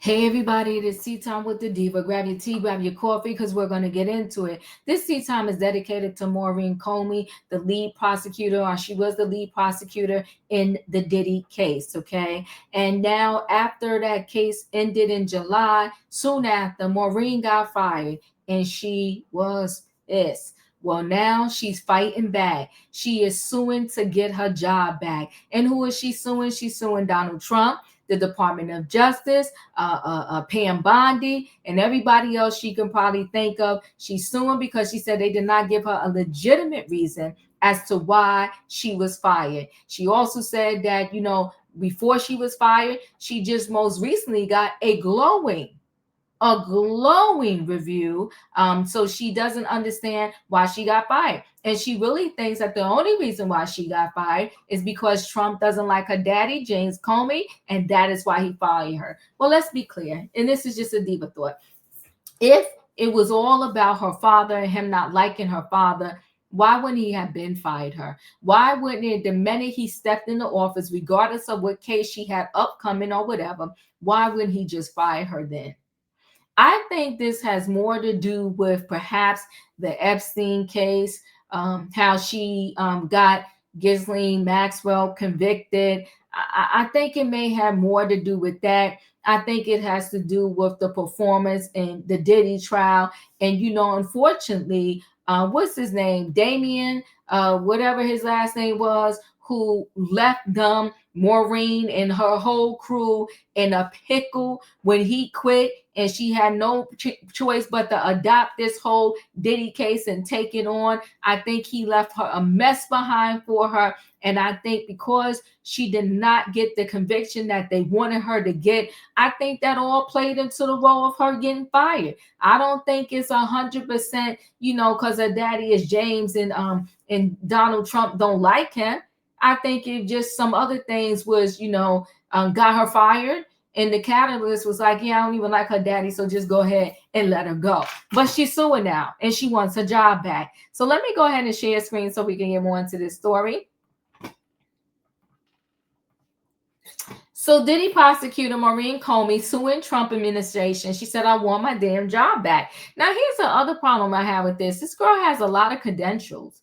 Hey everybody, it is Tea Time with the Diva. Grab your tea, grab your coffee, because we're going to get into it. This Tea Time is dedicated to Maurene Comey, the lead prosecutor, or she was the lead prosecutor in the Diddy case, okay? And now, after that case ended in July, soon after, Maurene got fired, and she was pissed. Well, now she's fighting back. She is suing to get her job back. And who is she suing? She's suing Donald Trump, the Department of Justice, Pam Bondi, and everybody else she can probably think of. She's suing because she said they did not give her a legitimate reason as to why she was fired. She also said that, before she was fired, she just most recently got a glowing review. So she doesn't understand why she got fired. And she really thinks that the only reason why she got fired is because Trump doesn't like her daddy, James Comey, and that is why he fired her. Well, let's be clear. And this is just a diva thought. If it was all about her father and him not liking her father, why wouldn't he have been fired her? Why wouldn't it, the minute he stepped into office, regardless of what case she had upcoming or whatever, why wouldn't he just fire her then? I think this has more to do with perhaps the Epstein case, how she got Ghislaine Maxwell convicted. I think it may have more to do with that. I think it has to do with the performance in the Diddy trial. And, unfortunately, what's his name? Damien, whatever his last name was, who left them, Maurene and her whole crew, in a pickle when he quit, and she had no choice but to adopt this whole Diddy case and take it on. I think he left her a mess behind for her. And I think because she did not get the conviction that they wanted her to get, I think that all played into the role of her getting fired. I don't think it's 100%, because her daddy is James and Donald Trump don't like him. I think it just some other things was, got her fired. And the catalyst was like, yeah, I don't even like her daddy, so just go ahead and let her go. But she's suing now, and she wants her job back. So let me go ahead and share screen so we can get more into this story. So Diddy prosecutor Maurene Comey suing Trump administration. She said, I want my damn job back. Now, here's the other problem I have with this. This girl has a lot of credentials.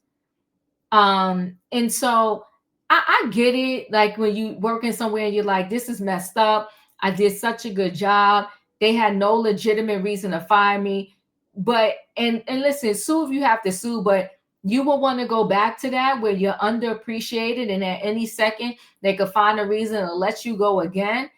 And so I get it. Like when you working somewhere and you're like, this is messed up. I did such a good job. They had no legitimate reason to fire me. But and listen, sue if you have to sue, but you will want to go back to that where you're underappreciated, and at any second they could find a reason to let you go again.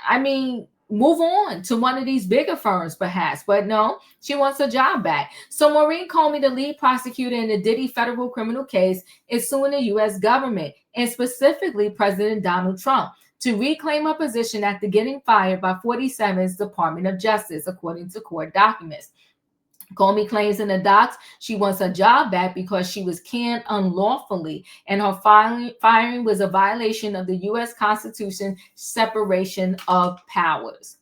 I mean, move on to one of these bigger firms, perhaps. But no, she wants her job back. So Maurene Comey, the lead prosecutor in the Diddy federal criminal case, is suing the U.S. government, and specifically President Donald Trump, to reclaim her position after getting fired by 47's Department of Justice, according to court documents. Comey claims in the docs she wants her job back because she was canned unlawfully, and her firing was a violation of the U.S. Constitution separation of powers.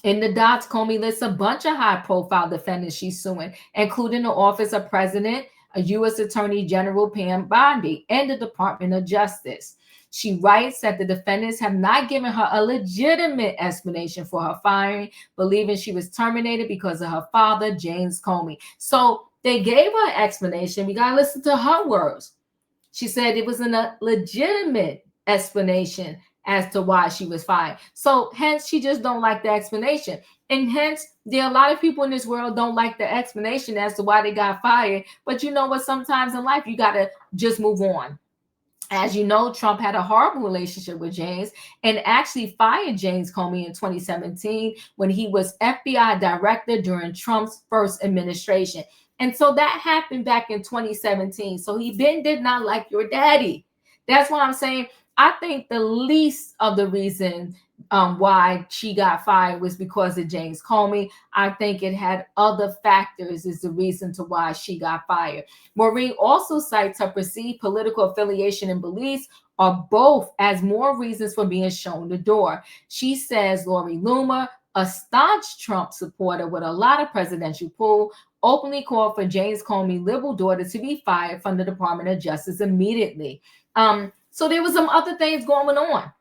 In the docs, Comey lists a bunch of high-profile defendants she's suing, including the Office of President, a U.S. Attorney General Pam Bondi, and the Department of Justice. She writes that the defendants have not given her a legitimate explanation for her firing, believing she was terminated because of her father, James Comey. So they gave her an explanation. We got to listen to her words. She said it was a legitimate explanation as to why she was fired. So hence, she just don't like the explanation. And hence, there are a lot of people in this world don't like the explanation as to why they got fired. But you know what? Sometimes in life, you got to just move on. As you know, Trump had a horrible relationship with James and actually fired James Comey in 2017 when he was FBI Director during Trump's first administration. And so that happened back in 2017. So he did not like your daddy. That's why I'm saying I think the least of the reason why she got fired was because of James Comey. I think it had other factors is the reason to why she got fired. Maurene also cites her perceived political affiliation and beliefs are both as more reasons for being shown the door. She says Lori Loomer, a staunch Trump supporter with a lot of presidential pull, openly called for James Comey's liberal daughter to be fired from the Department of Justice immediately. So there was some other things going on.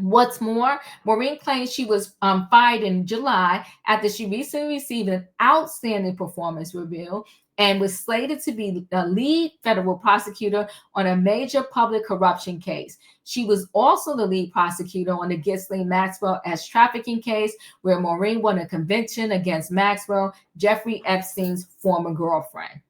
What's more, Maurene claims she was fired in July after she recently received an outstanding performance review and was slated to be the lead federal prosecutor on a major public corruption case. She was also the lead prosecutor on the Ghislaine Maxwell S. trafficking case, where Maurene won a conviction against Maxwell, Jeffrey Epstein's former girlfriend.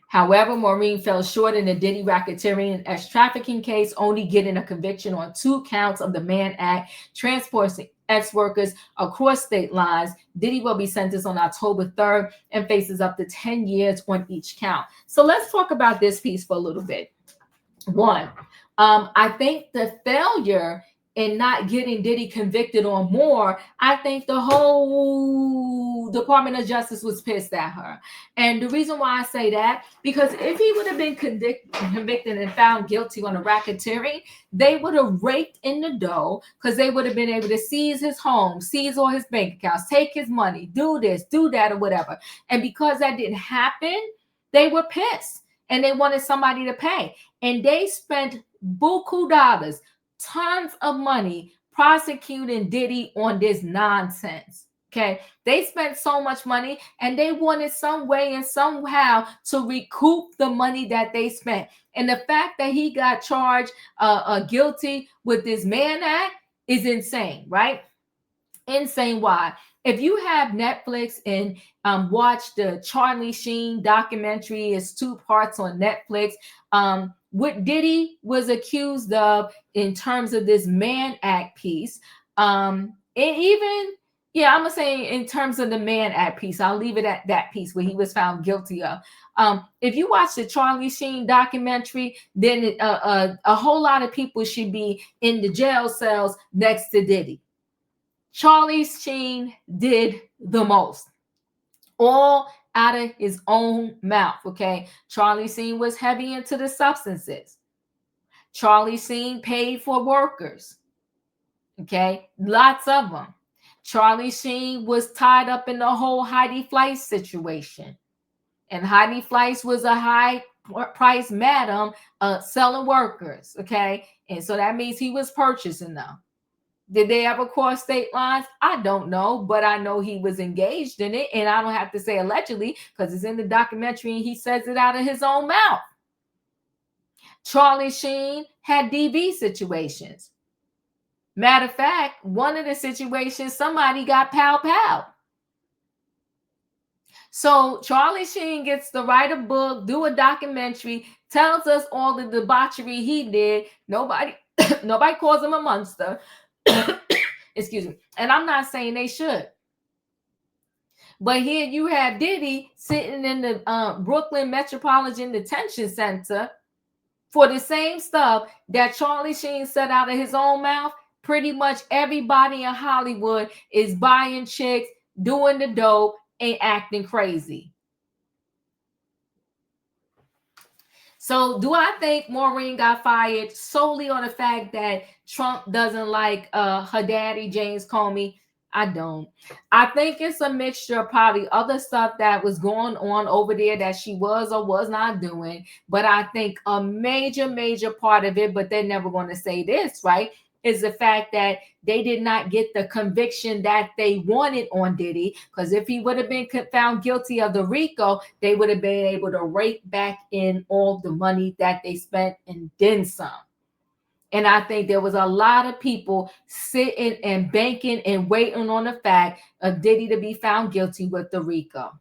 However, Maurene fell short in the Diddy racketeering X trafficking case, only getting a conviction on 2 counts of the Mann Act, transporting ex-workers across state lines. Diddy will be sentenced on October 3rd and faces up to 10 years on each count. So let's talk about this piece for a little bit. One, I think the failure in not getting Diddy convicted on more, I think the whole Department of Justice was pissed at her. And the reason why I say that, because if he would have been convicted and found guilty on the racketeering, they would have raked in the dough, because they would have been able to seize his home, seize all his bank accounts, take his money, do this, do that, or whatever. And because that didn't happen, they were pissed and they wanted somebody to pay. And they spent buku dollars, tons of money prosecuting Diddy on this nonsense. Okay, they spent so much money and they wanted some way and somehow to recoup the money that they spent. And the fact that he got charged guilty with this Mann Act is insane, right? Insane. Why? If you have Netflix and watch the Charlie Sheen documentary, it's 2 parts on Netflix. What Diddy was accused of in terms of this Mann Act piece, and even, I'm gonna say in terms of the Mann Act piece, I'll leave it at that piece where he was found guilty of. If you watch the Charlie Sheen documentary, then a whole lot of people should be in the jail cells next to Diddy. Charlie Sheen did the most, all out of his own mouth, okay? Charlie Sheen was heavy into the substances. Charlie Sheen paid for workers, okay? Lots of them. Charlie Sheen was tied up in the whole Heidi Fleiss situation. And Heidi Fleiss was a high-priced madam selling workers, okay? And so that means he was purchasing them. Did they ever cross state lines? I don't know, but I know he was engaged in it. And I don't have to say allegedly, because it's in the documentary and he says it out of his own mouth. Charlie Sheen had DV situations. Matter of fact, one of the situations, somebody got pow. So Charlie Sheen gets to write a book, do a documentary, tells us all the debauchery he did. Nobody calls him a monster. Excuse me. And I'm not saying they should. But here you have Diddy sitting in the Brooklyn Metropolitan Detention Center for the same stuff that Charlie Sheen said out of his own mouth. Pretty much everybody in Hollywood is buying chicks, doing the dope, and acting crazy. So do I think Maurene got fired solely on the fact that Trump doesn't like her daddy, James Comey? I don't. I think it's a mixture of probably other stuff that was going on over there that she was or was not doing. But I think a major part of it, but they're never going to say this, right, is the fact that they did not get the conviction that they wanted on Diddy. Because if he would have been found guilty of the RICO, they would have been able to rake back in all the money that they spent and then some. And I think there was a lot of people sitting and banking and waiting on the fact of Diddy to be found guilty with the RICO.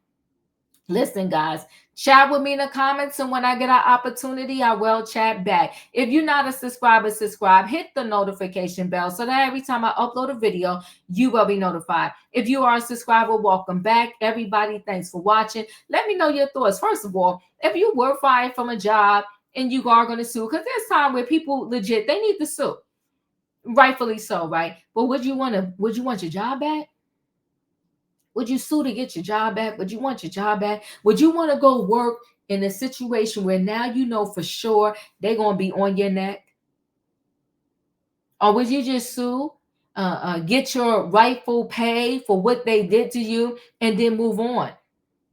Listen, guys, chat with me in the comments, and when I get an opportunity, I will chat back. If you're not a subscriber, subscribe. Hit the notification bell so that every time I upload a video, you will be notified. If you are a subscriber, welcome back. Everybody, thanks for watching. Let me know your thoughts. First of all, if you were fired from a job and you are going to sue, because there's time where people legit, they need to sue. Rightfully so, right? But would you want your job back? Would you sue to get your job back? Would you want your job back? Would you want to go work in a situation where now you know for sure they're going to be on your neck? Or would you just sue, get your rightful pay for what they did to you, and then move on?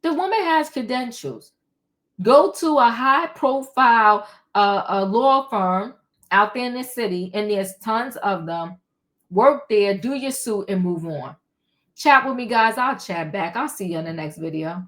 The woman has credentials. Go to a high-profile law firm out there in the city, and there's tons of them. Work there, do your suit, and move on. Chat with me, guys. I'll chat back. I'll see you in the next video.